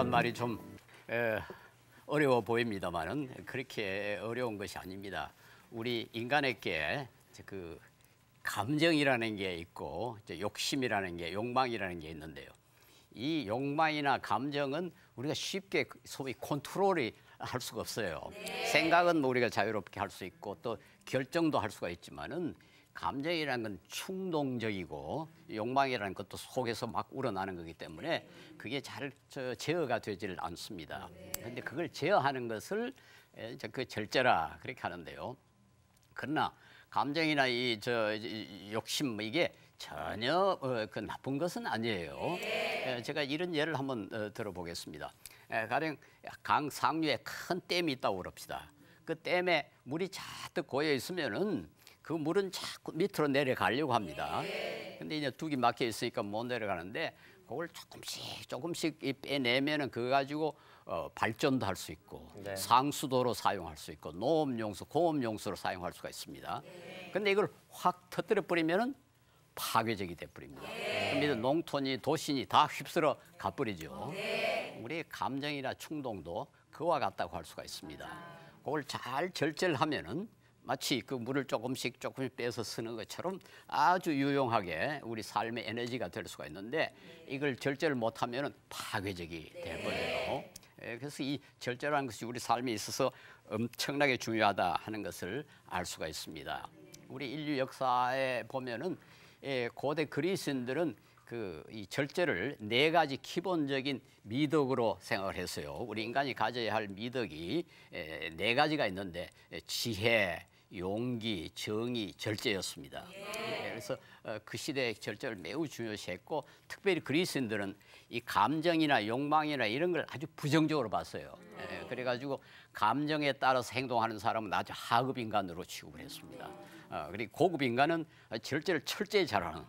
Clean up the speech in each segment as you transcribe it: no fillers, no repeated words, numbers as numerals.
감정이란 말이 좀 어려워 보입니다만은 그렇게 어려운 것이 아닙니다. 우리 인간에게 그 감정이라는 게 있고 욕심이라는 게, 욕망이라는 게 있는데요. 이 욕망이나 감정은 우리가 쉽게 소위 컨트롤이 할 수가 없어요. 생각은 뭐 우리가 자유롭게 할 수 있고 또 결정도 할 수가 있지만은 감정이라는 건 충동적이고 욕망이라는 것도 속에서 막 우러나는 거기 때문에 그게 잘 제어가 되질 않습니다. 그런데 그걸 제어하는 것을 그 절제라 그렇게 하는데요. 그러나 감정이나 이 욕심 이게 전혀 그 나쁜 것은 아니에요. 제가 이런 예를 한번 들어보겠습니다. 가령 강 상류에 큰 댐이 있다고 그럽시다. 그 댐에 물이 잔뜩 고여 있으면은 그 물은 자꾸 밑으로 내려가려고 합니다. 근데 이제 둑이 막혀 있으니까 못 내려가는데 그걸 조금씩 빼내면은 그거 가지고 발전도 할 수 있고 상수도로 사용할 수 있고 농업용수, 공업용수로 사용할 수가 있습니다. 근데 이걸 확 터뜨려 버리면은 파괴적이 돼 버립니다. 그럼 농촌이 도시니 다 휩쓸어 가버리죠. 우리 감정이나 충동도 그와 같다고 할 수가 있습니다. 그걸 잘 절제를 하면은 마치 그 물을 조금씩 빼서 쓰는 것처럼 아주 유용하게 우리 삶의 에너지가 될 수가 있는데 이걸 절제를 못하면 파괴적이 돼버려요. 그래서 이 절제라는 것이 우리 삶에 있어서 엄청나게 중요하다 하는 것을 알 수가 있습니다. 우리 인류 역사에 보면은 고대 그리스인들은 이 절제를 네 가지 기본적인 미덕으로 생각을 했어요. 우리 인간이 가져야 할 미덕이 네 가지가 있는데 지혜, 용기, 정의, 절제였습니다. 그래서 그 시대의 절제를 매우 중요시했고 특별히 그리스인들은 이 감정이나 욕망이나 이런 걸 아주 부정적으로 봤어요. 그래가지고 감정에 따라서 행동하는 사람은 아주 하급 인간으로 취급을 했습니다. 그리고 고급 인간은 절제를 철저히 잘하는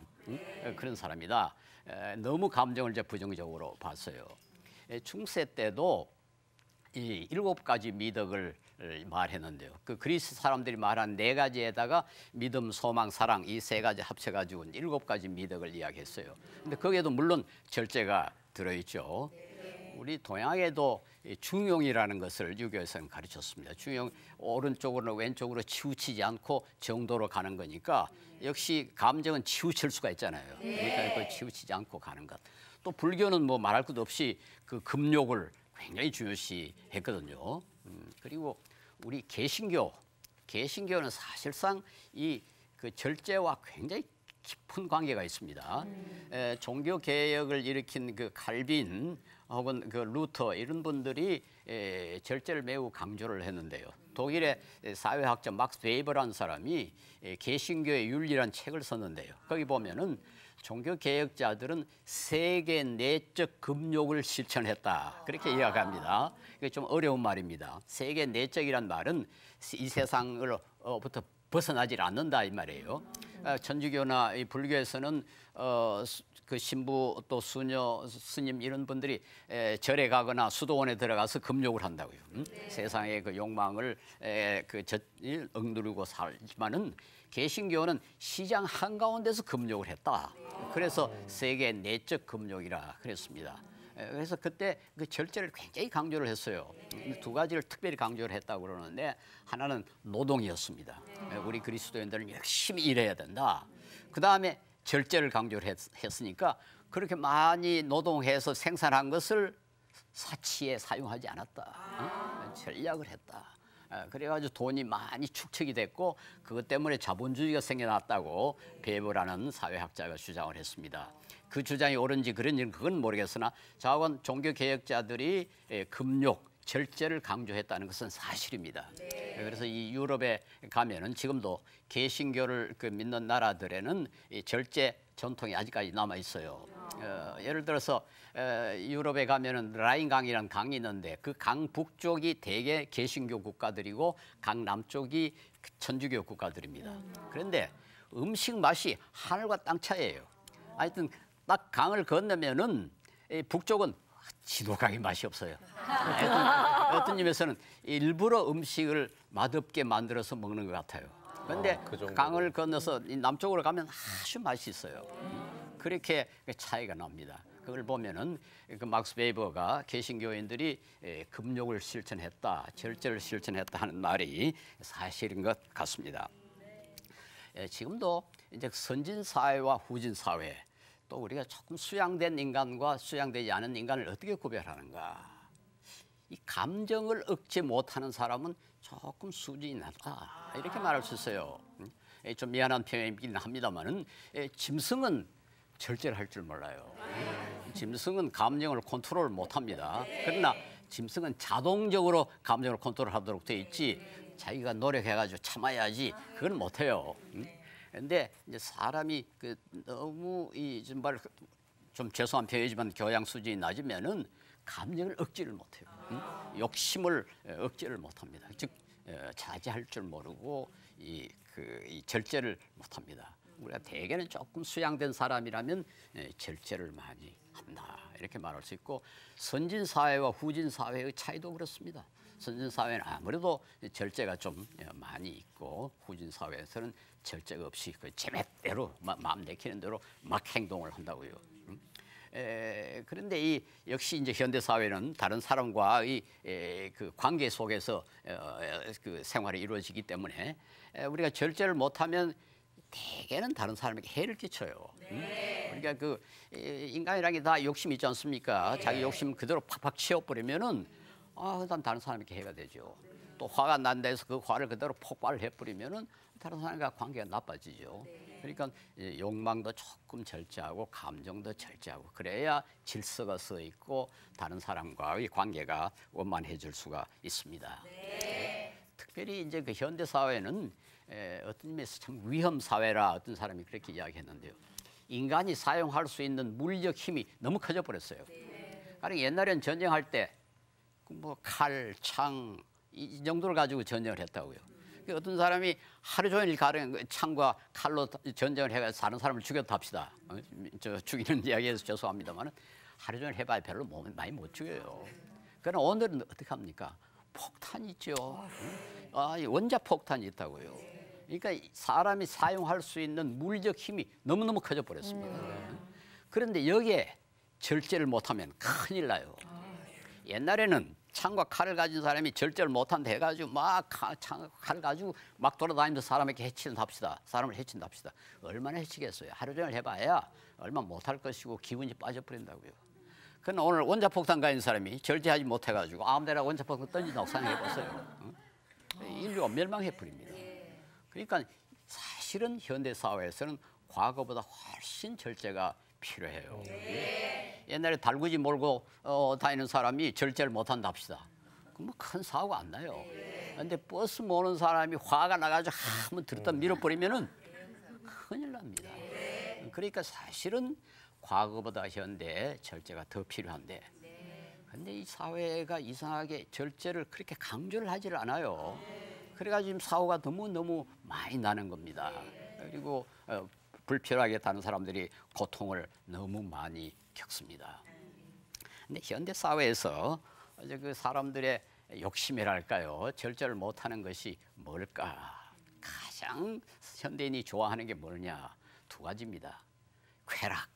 그런 사람이다. 너무 감정을 이제 부정적으로 봤어요. 중세 때도 이 7가지 미덕을 말했는데요. 그 그리스 사람들이 말한 4가지에다가 믿음, 소망, 사랑 이 3가지 합쳐가지고 7가지 미덕을 이야기했어요. 근데 거기에도 물론 절제가 들어있죠. 우리 동양에도 중용이라는 것을 유교에서는 가르쳤습니다. 중용, 오른쪽으로 왼쪽으로 치우치지 않고 정도로 가는 거니까 역시 감정은 치우칠 수가 있잖아요. 그러니까 그걸 치우치지 않고 가는 것. 또 불교는 뭐 말할 것도 없이 그 금욕을 굉장히 중요시했거든요. 그리고 우리 개신교는 사실상 이 그 절제와 굉장히 깊은 관계가 있습니다. 종교 개혁을 일으킨 그 칼빈 혹은 그 루터 이런 분들이 절제를 매우 강조를 했는데요. 독일의 사회학자 막스 베이버라는 사람이 개신교의 윤리라는 책을 썼는데요. 거기 보면은 종교 개혁자들은 세계 내적 금욕을 실천했다. 그렇게 이야기합니다. 이게 좀 어려운 말입니다. 세계 내적이란 말은 이 세상으로부터 벗어나질 않는다 이 말이에요. 천주교나 이 불교에서는 그 신부 또 수녀, 스님 이런 분들이 절에 가거나 수도원에 들어가서 금욕을 한다고요. 세상의 그 욕망을 억누르고 살지만은 개신교는 시장 한가운데서 금욕을 했다. 그래서 세계 내적 금욕이라 그랬습니다. 그래서 그때 그 절제를 굉장히 강조를 했어요. 2가지를 특별히 강조를 했다고 그러는데 하나는 노동이었습니다. 우리 그리스도인들은 열심히 일해야 된다. 그 다음에 절제를 강조를 했으니까 그렇게 많이 노동해서 생산한 것을 사치에 사용하지 않았다. 전략을 했다. 그래가지고 돈이 많이 축적이 됐고 그것 때문에 자본주의가 생겨났다고 베버라는 사회학자가 주장을 했습니다. 그 주장이 옳은지 그런지는 그건 모르겠으나 자건 종교개혁자들이 금욕, 절제를 강조했다는 것은 사실입니다. 그래서 이 유럽에 가면은 지금도 개신교를 믿는 나라들에는 이 절제 전통이 아직까지 남아 있어요. 예를 들어서 유럽에 가면은 라인강이라는 강이 있는데 그 강 북쪽이 대개 개신교 국가들이고 강 남쪽이 천주교 국가들입니다. 그런데 음식 맛이 하늘과 땅 차이예요. 하여튼 딱 강을 건너면은 북쪽은 지독하게 맛이 없어요. 어떤 집에서는 일부러 음식을 맛없게 만들어서 먹는 것 같아요. 그런데 강을 건너서 남쪽으로 가면 아주 맛있어요. 그렇게 차이가 납니다. 그걸 보면은 그 막스 베이버가 개신교인들이 금욕을 실천했다, 절제를 실천했다 하는 말이 사실인 것 같습니다. 지금도 이제 선진 사회와 후진 사회, 또 우리가 조금 수양된 인간과 수양되지 않은 인간을 어떻게 구별하는가? 이 감정을 억제 못하는 사람은 조금 수준이 낮다, 이렇게 말할 수 있어요. 좀 미안한 표현이긴 합니다만은 짐승은 절제를 할 줄 몰라요. 짐승은 감정을 컨트롤 못합니다. 그러나 짐승은 자동적으로 감정을 컨트롤하도록 돼 있지 자기가 노력해가지고 참아야지 그건 못해요. 그런데 이제 사람이 너무 좀 죄송한 표현이지만 교양 수준이 낮으면은 감정을 억제를 못해요. 욕심을 억제를 못합니다. 즉 자제할 줄 모르고 이 절제를 못합니다. 우리가 대개는 조금 수양된 사람이라면 절제를 많이 한다, 이렇게 말할 수 있고, 선진 사회와 후진 사회의 차이도 그렇습니다. 선진 사회는 아무래도 절제가 좀 많이 있고, 후진 사회에서는 절제가 없이 그 제멋대로 마음 내키는 대로 막 행동을 한다고요. 그런데 역시 이제 현대 사회는 다른 사람과의 그 관계 속에서 그 생활이 이루어지기 때문에 우리가 절제를 못하면 대개는 다른 사람에게 해를 끼쳐요. 그러니까 그 인간이라는 게 다 욕심이 있지 않습니까? 자기 욕심 그대로 팍팍 채워버리면은 그다음 다른 사람에게 해가 되죠. 또 화가 난 데서 그 화를 그대로 폭발을 해버리면은 다른 사람과 관계가 나빠지죠. 그러니까 욕망도 조금 절제하고 감정도 절제하고 그래야 질서가 서 있고 다른 사람과의 관계가 원만해질 수가 있습니다. 특별히 이제 그 현대 사회는 어떤 의미에서 참 위험 사회라 어떤 사람이 그렇게 이야기했는데요. 인간이 사용할 수 있는 물리적 힘이 너무 커져 버렸어요. 그러니까 옛날에는 전쟁할 때 뭐 칼, 창 이 정도를 가지고 전쟁을 했다고요. 어떤 사람이 하루 종일 창과 칼로 전쟁을 해가지고 다른 사람을 죽였다 합시다. 죽이는 이야기에서 죄송합니다만 하루 종일 해봐야 별로 많이 못 죽여요. 그러나 오늘은 어떻게 합니까? 폭탄이 있죠. 원자 폭탄이 있다고요. 그러니까 사람이 사용할 수 있는 물리적 힘이 너무너무 커져 버렸습니다. 그런데 여기에 절제를 못하면 큰일 나요. 옛날에는 창과 칼을 가진 사람이 절제를 못한다 해가지고 막 칼을 가지고 막 돌아다니면서 사람에게 해친다 합시다. 사람을 해친다 합시다. 얼마나 해치겠어요. 하루 종일 해봐야 얼마 못할 것이고 기분이 빠져버린다고요. 그러나 오늘 원자폭탄 가진 사람이 절제하지 못해가지고 아무데나 원자폭탄 던진다고 생각해보세요. 인류가 멸망해버립니다. 그러니까 사실은 현대 사회에서는 과거보다 훨씬 절제가 필요해요. 옛날에 달구지 몰고 다니는 사람이 절제를 못한다 합시다. 그럼 뭐 큰 사고가 안 나요. 그런데 버스 모는 사람이 화가 나가지고 한번 들었다 밀어버리면은 큰일 납니다. 그러니까 사실은 과거보다 현대 절제가 더 필요한데, 근데 이 사회가 이상하게 절제를 그렇게 강조를 하지를 않아요. 그래가지고 지금 사고가 너무너무 많이 나는 겁니다. 그리고 불필요하게 다른 사람들이 고통을 너무 많이 겪습니다. 근데 현대 사회에서 이제 그 사람들의 욕심이랄까요, 절제를 못하는 것이 뭘까? 가장 현대인이 좋아하는 게 뭐냐? 두 가지입니다. 쾌락.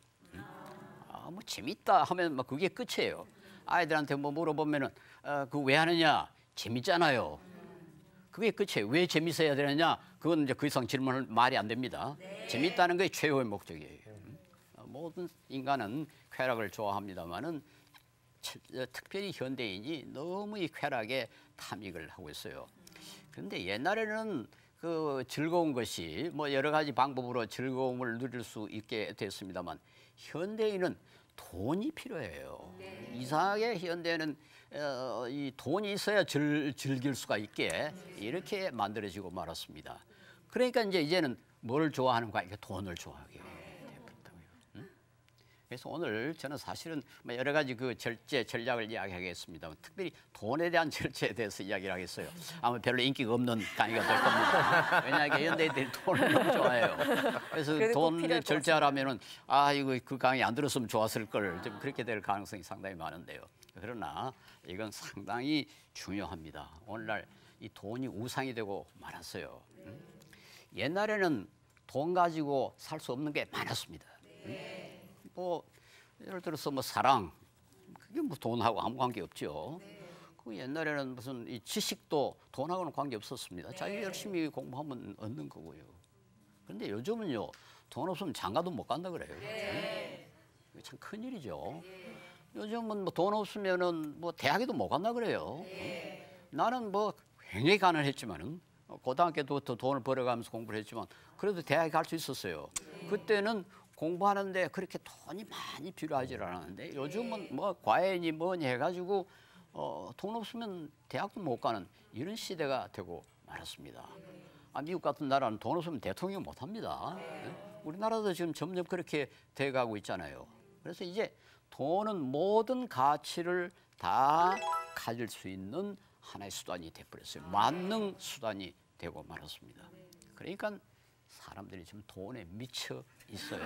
뭐 재밌다 하면 뭐 그게 끝이에요. 아이들한테 뭐 물어보면은 그거 왜 하느냐? 재밌잖아요. 그게 끝이에요. 왜 재밌어야 되느냐? 그건 이제 그 이상 질문을 말이 안 됩니다. 재밌다는 게 최후의 목적이에요. 모든 인간은 쾌락을 좋아합니다만은 특별히 현대인이 너무 이 쾌락에 탐닉을 하고 있어요. 그런데 옛날에는 그 즐거운 것이 뭐 여러 가지 방법으로 즐거움을 누릴 수 있게 됐습니다만 현대인은 돈이 필요해요. 이상하게 현대는 이 돈이 있어야 즐길 수가 있게 이렇게 만들어지고 말았습니다. 그러니까 이제는 뭘 좋아하는가? 이게 돈을 좋아하게 되었다고요. 그래서 오늘 저는 사실은 여러 가지 그 절제 전략을 이야기하겠습니다. 특별히 돈에 대한 절제에 대해서 이야기를 하겠어요. 아마 별로 인기가 없는 강의가 될 겁니다. 왜냐하면 현대인들이 돈을 너무 좋아해요. 그래서 돈 절제하라면은 이거 그 강의 안 들었으면 좋았을 걸, 좀 그렇게 될 가능성이 상당히 많은데요. 그러나 이건 상당히 중요합니다. 오늘날 이 돈이 우상이 되고 말았어요. 옛날에는 돈 가지고 살 수 없는 게 많았습니다. 뭐 예를 들어서 뭐 사랑, 그게 뭐 돈하고 아무 관계 없죠. 그 옛날에는 무슨 이 지식도 돈하고는 관계 없었습니다. 자기 열심히 공부하면 얻는 거고요. 그런데 요즘은요, 돈 없으면 장가도 못 간다 그래요. 이게 참 큰일이죠. 요즘은 뭐 돈 없으면은 뭐 대학에도 못 간다 그래요. 나는 뭐 굉장히 가난했지만은 고등학교 때부터 돈을 벌어가면서 공부를 했지만 그래도 대학에 갈 수 있었어요. 그때는 공부하는데 그렇게 돈이 많이 필요하지 않았는데 요즘은 뭐 과외니 뭐니 해가지고 돈 없으면 대학도 못 가는 이런 시대가 되고 말았습니다. 미국 같은 나라는 돈 없으면 대통령 못 합니다. 우리나라도 지금 점점 그렇게 돼가고 있잖아요. 그래서 이제 돈은 모든 가치를 다 가질 수 있는 하나의 수단이 돼버렸어요. 만능 수단이 되고 말았습니다. 그러니까 사람들이 지금 돈에 미쳐 있어요.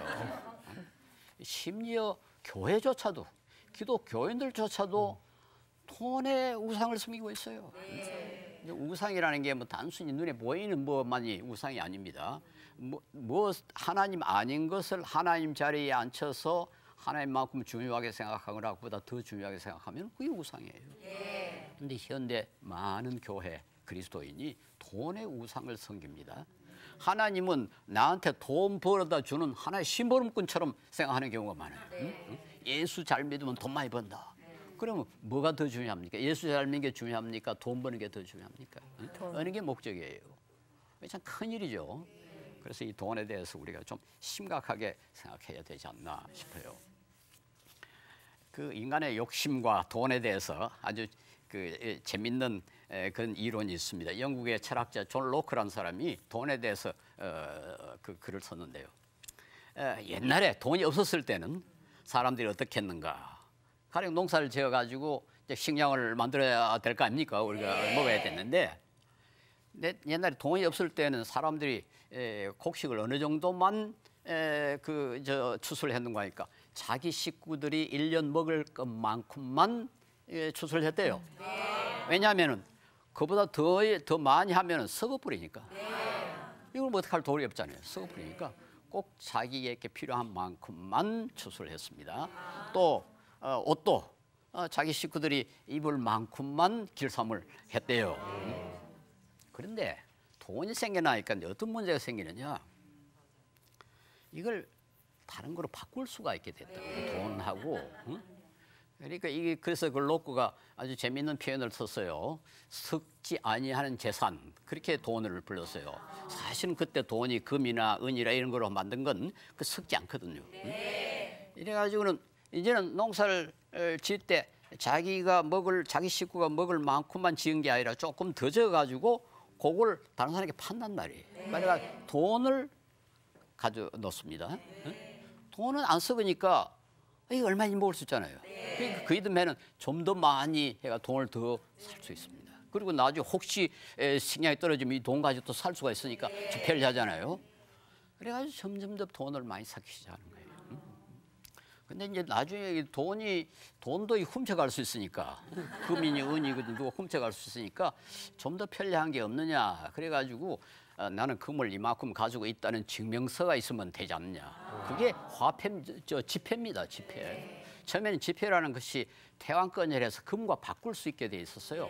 심지어 교회조차도, 기독교인들조차도 돈에 우상을 섬기고 있어요. 우상이라는 게 뭐 단순히 눈에 보이는 것만이 우상이 아닙니다. 뭐 하나님 아닌 것을 하나님 자리에 앉혀서 하나님만큼 중요하게 생각하거나 그보다 더 중요하게 생각하면 그게 우상이에요. 그런데 현대 많은 교회 그리스도인이 돈의 우상을 섬깁니다. 하나님은 나한테 돈 벌어다 주는 하나의 심부름꾼처럼 생각하는 경우가 많아요. 예수 잘 믿으면 돈 많이 번다. 그러면 뭐가 더 중요합니까? 예수 잘 믿는 게 중요합니까? 돈 버는 게 더 중요합니까? 어느 게 목적이에요? 참 큰일이죠. 그래서 이 돈에 대해서 우리가 좀 심각하게 생각해야 되지 않나 싶어요. 그 인간의 욕심과 돈에 대해서 아주 그 재밌는 그런 이론이 있습니다. 영국의 철학자 존 로크라는 사람이 돈에 대해서 그 글을 썼는데요. 옛날에 돈이 없었을 때는 사람들이 어떻게 했는가? 가령 농사를 지어가지고 식량을 만들어야 될 거 아닙니까? 우리가 먹어야 됐는데 옛날에 돈이 없을 때는 사람들이 곡식을 어느 정도만 추수를 했는가 하니까 자기 식구들이 1년 먹을 것만큼만 추수를 했대요. 왜냐하면은 그보다 더 많이 하면은 썩어버리니까. 이걸 뭐 어떡할 도리 없잖아요. 썩어버리니까 꼭 자기에게 필요한 만큼만 추수를 했습니다. 또 옷도 자기 식구들이 입을 만큼만 길쌈을 했대요. 그런데 돈이 생겨나니까 어떤 문제가 생기느냐? 이걸 다른 거로 바꿀 수가 있게 됐다. 돈하고. 그러니까 이게 그래서 그 로크가 아주 재미있는 표현을 썼어요. 썩지 아니하는 재산, 그렇게 돈을 불렀어요. 사실은 그때 돈이 금이나 은이나 이런 거로 만든 건 그 썩지 않거든요. 이래가지고는 이제는 농사를 지을 때 자기 식구가 먹을 만큼만 지은 게 아니라 조금 더 져가지고 그걸 다른 사람에게 판단 말이에요. 그러니까 돈을 가져 넣습니다. 돈은 안 썩으니까 이게 얼마인지 먹을 수 있잖아요. 그러니까 그 이듬해는 좀 더 많이 해가 돈을 더 살 수 있습니다. 그리고 나중에 혹시 식량이 떨어지면 이 돈 가지고 또 살 수가 있으니까 편리하잖아요. 그래가지고 점점 더 돈을 많이 쌓기 시작하는 거예요. 근데 이제 나중에 돈도 훔쳐갈 수 있으니까 금이니 은이거든 누가 훔쳐갈 수 있으니까 좀 더 편리한 게 없느냐. 그래가지고 나는 금을 이만큼 가지고 있다는 증명서가 있으면 되지 않느냐. 그게 지폐입니다. 지폐. 처음에는 지폐라는 것이 태왕권열에서 금과 바꿀 수 있게 돼 있었어요.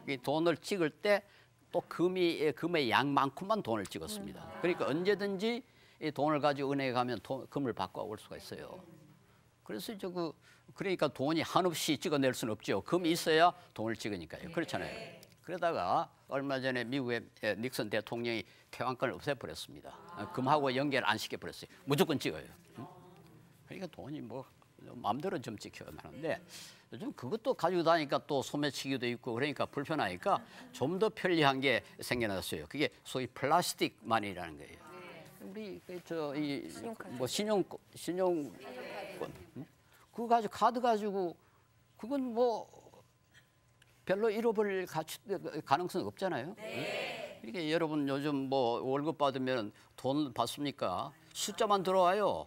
이 돈을 찍을 때 또 금의 양만큼만 돈을 찍었습니다. 그러니까 언제든지 이 돈을 가지고 은행에 가면 금을 바꿔올 수가 있어요. 그래서 그러니까 돈이 한없이 찍어낼 수는 없죠. 금이 있어야 돈을 찍으니까요. 그렇잖아요. 그러다가 얼마 전에 미국의 닉슨 대통령이 태왕권을 없애버렸습니다. 금하고 연결 안 시켜버렸어요. 무조건 찍어요. 그러니까 돈이 뭐 마음대로 좀 찍혀야 하는데 요즘 그것도 가지고 다니까 또 소매치기도 있고 그러니까 불편하니까 좀 더 편리한 게 생겨났어요. 그게 소위 플라스틱 마니라는 거예요. 우리 신용권 그거 가지고 카드 가지고 그건 뭐 별로 잃어버릴 가능성이 없잖아요. 이게 여러분 요즘 뭐 월급 받으면 돈 받습니까? 숫자만 들어와요.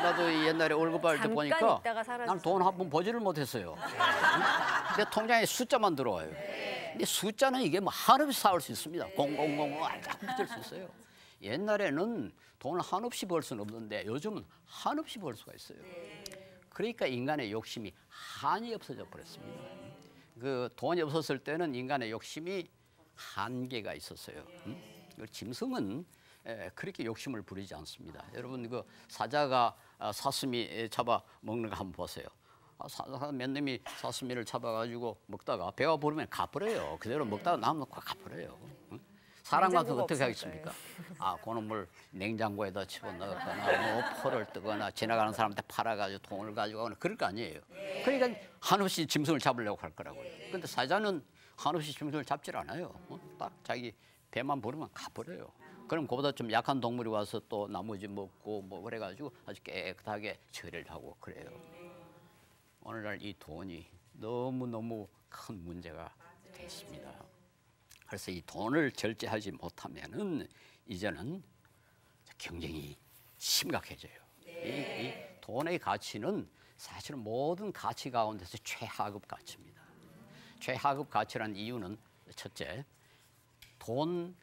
나도 옛날에 월급 받을 때 보니까 나는 돈 한 번 보지를 못했어요. 내 통장에 숫자만 들어와요. 근데 숫자는 이게 뭐 한없이 쌓을 수 있습니다. 000 쫙 붙일 수 있어요. 옛날에는 돈을 한없이 벌 수는 없는데 요즘은 한없이 벌 수가 있어요. 그러니까 인간의 욕심이 한이 없어져 버렸습니다. 그 돈이 없었을 때는 인간의 욕심이 한계가 있었어요. 짐승은 그렇게 욕심을 부리지 않습니다. 여러분 그 사자가 사슴이 잡아 먹는 거 한번 보세요. 몇 놈이 사슴이를 잡아가지고 먹다가 배가 부르면 가버려요. 그대로 먹다가 남는 거 가버려요. 사람 같은 거 어떻게 하겠습니까? 그놈을 냉장고에다 집어넣거나 뭐 포를 뜨거나 지나가는 사람한테 팔아가지고 돈을 가지고 오거나 그럴 거 아니에요. 그러니까 한없이 짐승을 잡으려고 할 거라고요. 근데 사자는 한없이 짐승을 잡질 않아요. 딱 자기 배만 부르면 가버려요. 그럼 그보다 좀 약한 동물이 와서 또 나머지 먹고 뭐 그래가지고 아주 깨끗하게 처리를 하고 그래요. 오늘날 이 돈이 너무너무 큰 문제가 됐습니다. 그래서 이 돈을 절제하지 못하면은 이제는 경쟁이 심각해져요. 이 돈의 가치는 사실은 모든 가치 가운데서 최하급 가치입니다. 최하급 가치라는 이유는 첫째, 돈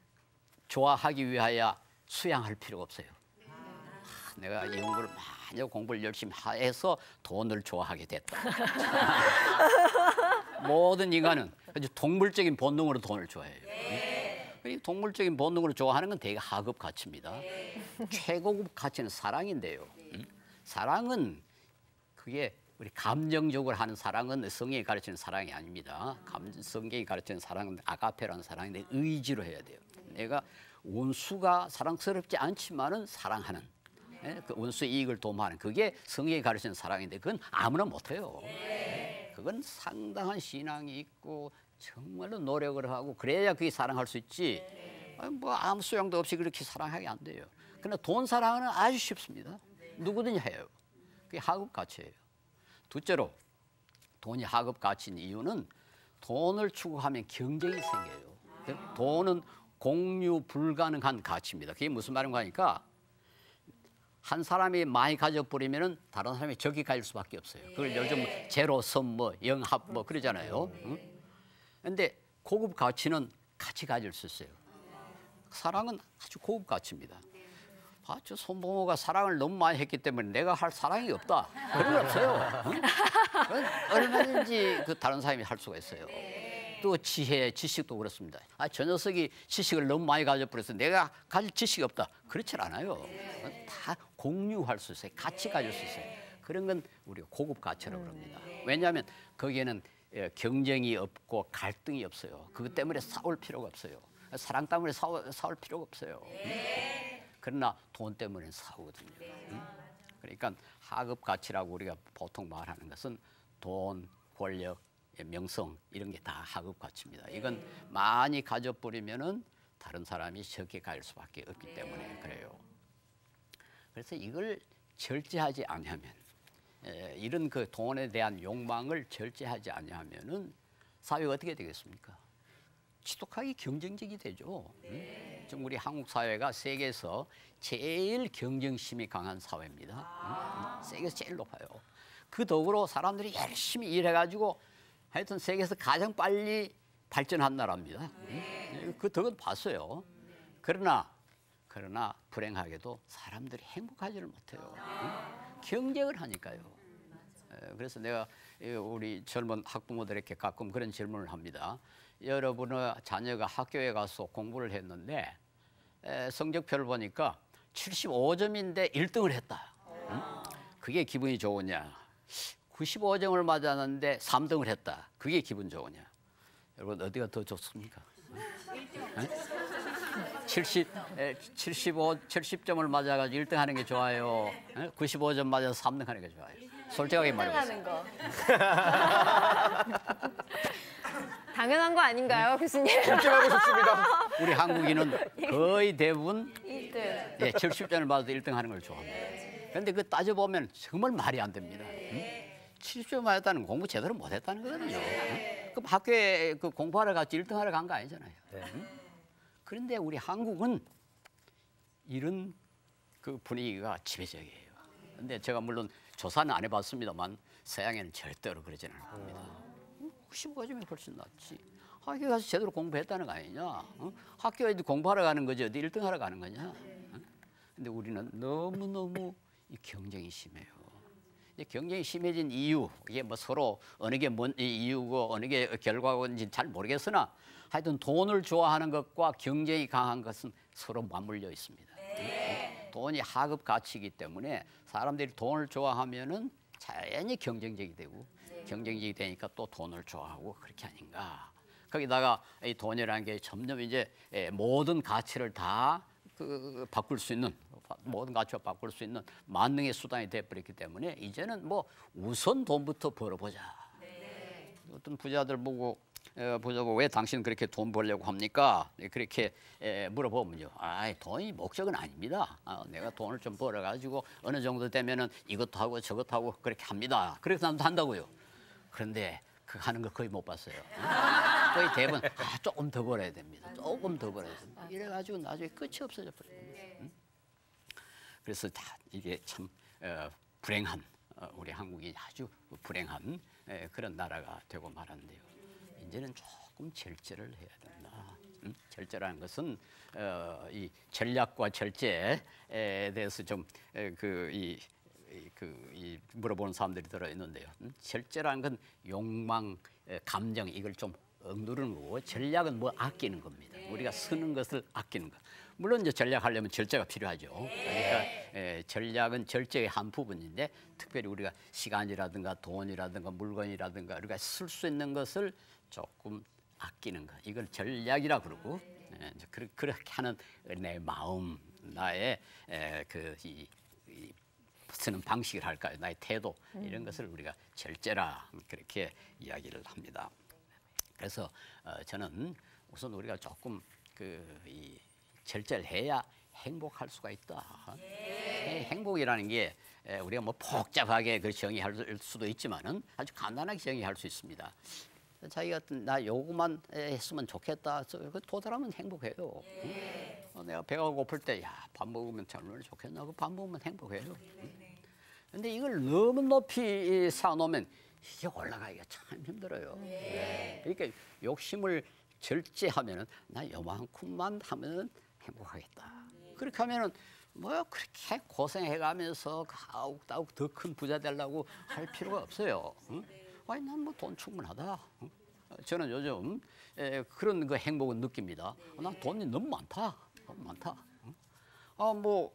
좋아하기 위하여 수양할 필요가 없어요. 내가 이 공부를 많이 공부를 열심히 해서 돈을 좋아하게 됐다. 모든 인간은 동물적인 본능으로 돈을 좋아해요. 이 동물적인 본능으로 좋아하는 건 되게 하급 가치입니다. 최고급 가치는 사랑인데요. 사랑은 그게 우리 감정적으로 하는 사랑은 성경이 가르치는 사랑이 아닙니다. 성경이 가르치는 사랑은 아가페라는 사랑인데 의지로 해야 돼요. 내가 원수가 사랑스럽지 않지만은 사랑하는, 그 원수의 이익을 도모하는 그게 성경이 가르치는 사랑인데 그건 아무나 못해요. 그건 상당한 신앙이 있고 정말로 노력을 하고 그래야 그게 사랑할 수 있지. 뭐 아무 소용도 없이 그렇게 사랑하기 안 돼요. 그러나 돈 사랑은 아주 쉽습니다. 누구든지 해요. 그게 하급 가치예요. 둘째로 돈이 하급 가치인 이유는 돈을 추구하면 경쟁이 생겨요. 돈은 공유 불가능한 가치입니다. 그게 무슨 말인가 하니까 한 사람이 많이 가져버리면은 다른 사람이 적게 가질 수밖에 없어요. 그걸 요즘 제로섬 뭐 영합 뭐 그러잖아요. 그런데 고급 가치는 같이 가질 수 있어요. 사랑은 아주 고급 가치입니다. 저 손부모가 사랑을 너무 많이 했기 때문에 내가 할 사랑이 없다. 그런 건 없어요. 얼마든지 그 다른 사람이 할 수가 있어요. 또 지혜, 지식도 그렇습니다. 저 녀석이 지식을 너무 많이 가져버려서 내가 가질 지식이 없다. 그렇지 않아요. 다 공유할 수 있어요. 같이 가질 수 있어요. 그런 건 우리가 고급 가치라고 합니다. 왜냐하면 거기에는 경쟁이 없고 갈등이 없어요. 그것 때문에 싸울 필요가 없어요. 사랑 때문에 싸울 필요가 없어요. 그러나 돈 때문에 싸우거든요. 그러니까 하급 가치라고 우리가 보통 말하는 것은 돈, 권력, 명성 이런 게 다 하급 가치입니다. 이건 많이 가져버리면은 다른 사람이 적게 갈 수밖에 없기 때문에 그래요. 그래서 이걸 절제하지 않으면 이런 그 돈에 대한 욕망을 절제하지 않으면은 사회가 어떻게 되겠습니까? 지독하게 경쟁적이 되죠. 지금 우리 한국 사회가 세계에서 제일 경쟁심이 강한 사회입니다. 세계에서 제일 높아요. 그 덕으로 사람들이 열심히 일해가지고 하여튼 세계에서 가장 빨리 발전한 나라입니다. 그 덕은 봤어요. 그러나 불행하게도 사람들이 행복하지를 못해요. 경쟁을 하니까요. 그래서 내가 우리 젊은 학부모들에게 가끔 그런 질문을 합니다. 여러분의 자녀가 학교에 가서 공부를 했는데 성적표를 보니까 75점인데 1등을 했다. 그게 기분이 좋으냐? 95점을 맞았는데 3등을 했다. 그게 기분 좋으냐? 여러분 어디가 더 좋습니까? 70점을 맞아가지고 1등 하는 게 좋아요? 95점 맞아서 3등 하는 게 좋아요? 솔직하게 말해보세요. 1등 하는 거. 당연한 거 아닌가요, 교수님? 걱정하고 싶습니다. 우리 한국인은 거의 대부분 1등. 70점을 맞아도 1등 하는 걸 좋아합니다. 그런데 그 따져보면 정말 말이 안 됩니다. 70점 맞았다는 공부 제대로 못했다는 거거든요. 그럼 학교에 그 공부하러 갔지 1등 하러 간 거 아니잖아요. 그런데 우리 한국은 이런 그 분위기가 지배적이에요. 근데 제가 물론 조사는 안 해봤습니다만 서양에는 절대로 그러지는 않을 겁니다. 95점이 훨씬 낫지. 학교 가서 제대로 공부했다는 거 아니냐. 학교에 공부하러 가는 거지 어디 1등 하러 가는 거냐. 근데 우리는 너무너무 이 경쟁이 심해요. 이제 경쟁이 심해진 이유, 이게 뭐 서로 어느 게 뭔 이유고 어느 게 결과인지 잘 모르겠으나 하여튼 돈을 좋아하는 것과 경쟁이 강한 것은 서로 맞물려 있습니다. 돈이 하급 가치이기 때문에 사람들이 돈을 좋아하면은 자연히 경쟁적이 되고 경쟁적이 되니까 또 돈을 좋아하고 그렇게 아닌가. 거기다가 이 돈이라는 게 점점 이제 모든 가치를 다 바꿀 수 있는 모든 가치를 바꿀 수 있는 만능의 수단이 돼버렸기 때문에 이제는 뭐 우선 돈부터 벌어보자. 어떤 부자들 보자고 왜 당신 그렇게 돈 벌려고 합니까? 그렇게 물어보면요. 돈이 목적은 아닙니다. 내가 돈을 좀 벌어가지고 어느 정도 되면은 이것도 하고 저것도 하고 그렇게 합니다. 그렇게 사람도 한다고요. 그런데 그 하는 거 거의 못 봤어요. 거의 대부분 조금 더 벌어야 됩니다. 조금 더 벌어야 됩니다. 이래가지고 나중에 끝이 없어져 버립니다. 그래서 다 이게 참 불행한 우리 한국이 아주 불행한 그런 나라가 되고 말았는데요. 이제는 조금 절제를 해야 된다. 절제라는 것은 이 전략과 절제에 대해서 좀 물어보는 사람들이 들어 있는데요. 절제라는 건 욕망, 감정 이걸 좀 억누르는 거고 전략은 뭐 아끼는 겁니다. 우리가 쓰는 것을 아끼는 것. 물론 이제 전략하려면 절제가 필요하죠. 그러니까 전략은 절제의 한 부분인데 특별히 우리가 시간이라든가 돈이라든가 물건이라든가 우리가 쓸 수 있는 것을 조금 아끼는 것. 이걸 전략이라 그러고 그렇게 하는 내 마음, 나의 쓰는 방식을 할까요? 나의 태도 이런 것을 우리가 절제라 그렇게 이야기를 합니다. 그래서 저는 우선 우리가 조금 이 절제를 해야 행복할 수가 있다. 행복이라는 게 우리가 뭐 복잡하게 그 정의할 수도 있지만은 아주 간단하게 정의할 수 있습니다. 자기가 나 요거만 했으면 좋겠다. 그 도달하면 행복해요. 내가 배가 고플 때 야, 밥 먹으면 정말 좋겠나? 그 밥 먹으면 행복해요. 근데 이걸 너무 높이 쌓아놓으면 이게 올라가기가 참 힘들어요. 그러니까 욕심을 절제하면은 나 요만큼만 하면은 행복하겠다. 그렇게 하면은 뭐 그렇게 고생해가면서 아욱다욱 더 큰 부자 되려고 할 필요가 없어요. 아니 난 뭐 돈 충분하다. 저는 요즘 그런 그 행복은 느낍니다. 난 돈이 너무 많다. 너무 많다. 뭐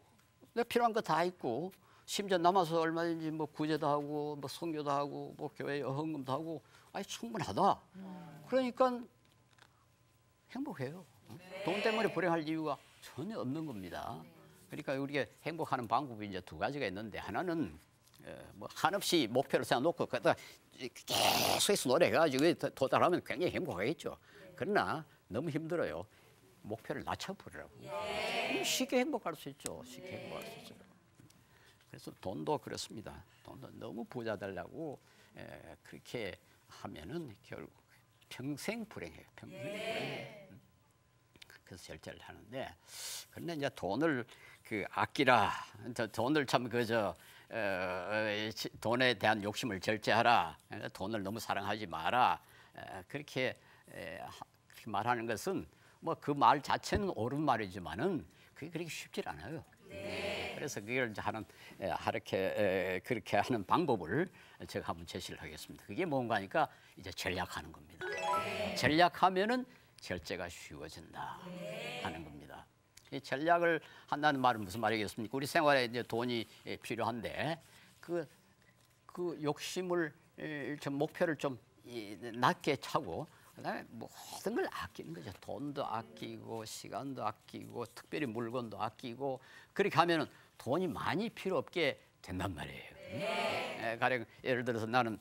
내가 필요한 거 다 있고 심지어 남아서 얼마든지 뭐 구제도 하고 뭐 선교도 하고 뭐 교회 헌금도 하고 충분하다. 그러니까 행복해요. 돈 때문에 불행할 이유가 전혀 없는 겁니다. 그러니까 우리가 행복하는 방법이 이제 두 가지가 있는데 하나는 뭐 한없이 목표를 세워놓고 그러다 계속해서 노력해가지고 도달하면 굉장히 행복하겠죠. 그러나 너무 힘들어요. 목표를 낮춰버리라고. 쉽게 행복할 수 있죠. 쉽게 행복할 수 있어요. 그래서 돈도 그렇습니다. 돈도 너무 부자 되려고 그렇게 하면은 결국 평생 불행해요. 평생 불행해요. 그래서 절제를 하는데 그런데 이제 돈을 아끼라. 돈을 참 돈에 대한 욕심을 절제하라. 돈을 너무 사랑하지 마라. 그렇게 말하는 것은 뭐 그 말 자체는 옳은 말이지만은 그게 그렇게 쉽지 않아요. 그래서 그걸 이제 그렇게 하는 방법을 제가 한번 제시를 하겠습니다. 그게 뭔가 하니까 이제 전략하는 겁니다. 전략하면은 절제가 쉬워진다 하는 겁니다. 이 전략을 한다는 말은 무슨 말이겠습니까? 우리 생활에 이제 돈이 필요한데 그 욕심을 좀 목표를 좀 낮게 차고 그다음에 모든 걸 아끼는 거죠. 돈도 아끼고 시간도 아끼고 특별히 물건도 아끼고 그렇게 하면은 돈이 많이 필요 없게 된단 말이에요. 가령 예를 들어서 나는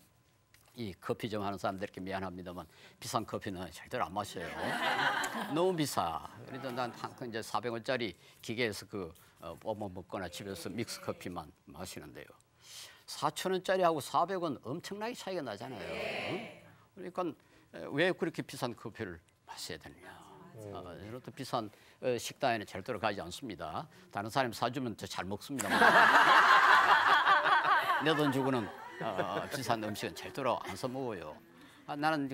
이 커피점 하는 사람들께 미안합니다만 비싼 커피는 절대로 안 마셔요. 너무 비싸. 그래서 난 이제 400원짜리 기계에서 뽑아 먹거나 집에서 믹스 커피만 마시는데요. 4,000원짜리하고 400원 엄청나게 차이가 나잖아요. 그러니까 왜 그렇게 비싼 커피를 마셔야 되느냐. 이렇게 비싼 식당에는 절대로 가지 않습니다. 다른 사람이 사주면 더 잘 먹습니다. 내 돈 주고는 비싼 음식은 절대로 안 사 먹어요. 나는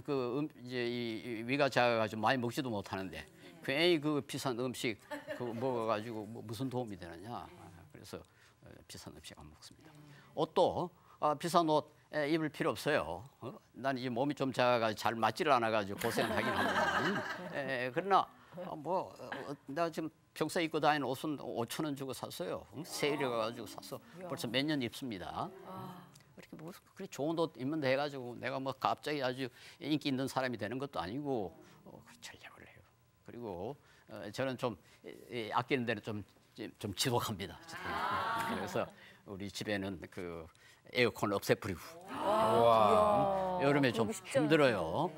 이제 이 위가 작아가지고 많이 먹지도 못하는데 괜히 그 비싼 음식 먹어가지고 무슨 도움이 되느냐. 그래서 비싼 음식 안 먹습니다. 옷도 비싼 옷 입을 필요 없어요. 난 이 몸이 좀 작아가 잘 맞지를 않아가지고 고생을 하긴 합니다. 그러나 내가 지금 평소에 입고 다니는 옷은 5천 원 주고 샀어요. 세일해 가지고 사서 벌써 몇 년 입습니다. 그렇게 뭐 그렇게 좋은 옷 입는다 해가지고 내가 뭐 갑자기 아주 인기 있는 사람이 되는 것도 아니고 전략을 해요. 그리고 저는 좀 아끼는 데는 좀 지독합니다. 그래서 우리 집에는 그 에어컨 없애버리고 여름에 좀 힘들어요.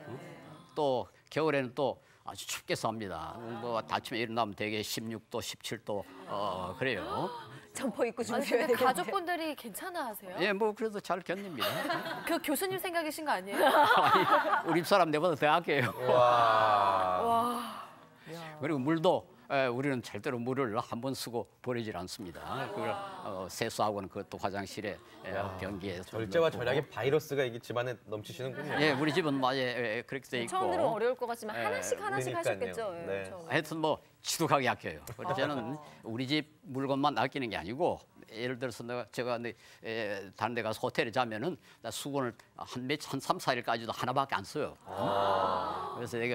또 겨울에는 또 아주 춥게 삽니다. 뭐 아침에 일어나면 되게 16도, 17도 그래요. 점퍼 입고 아니 준비해야 근데 되겠는데. 가족분들이 괜찮아 하세요? 예, 뭐 그래도 잘 견딥니다. 그 교수님 생각이신 거 아니에요? 아니, 우리 집사람 내보다 더 아껴요. 와. 그리고 물도 우리는 절대로 물을 한 번 쓰고 버리질 않습니다. 그걸 세수하고는 그것도 화장실에 변기에 절제와 넣고. 절약의 바이러스가 이게 집안에 넘치시는군요. 예, 우리 집은 그렇게 돼 있고. 처음 들으면 어려울 것 같지만 하나씩 그러니까요. 하셨겠죠. 예, 네. 그렇죠. 하여튼 뭐 지독하게 아껴요. 그래서 저는 우리 집 물건만 아끼는 게 아니고 예를 들어서 제가 다른 데 가서 호텔에 자면은 나 수건을 한 3, 4일까지도 하나밖에 안 써요. 그래서 내가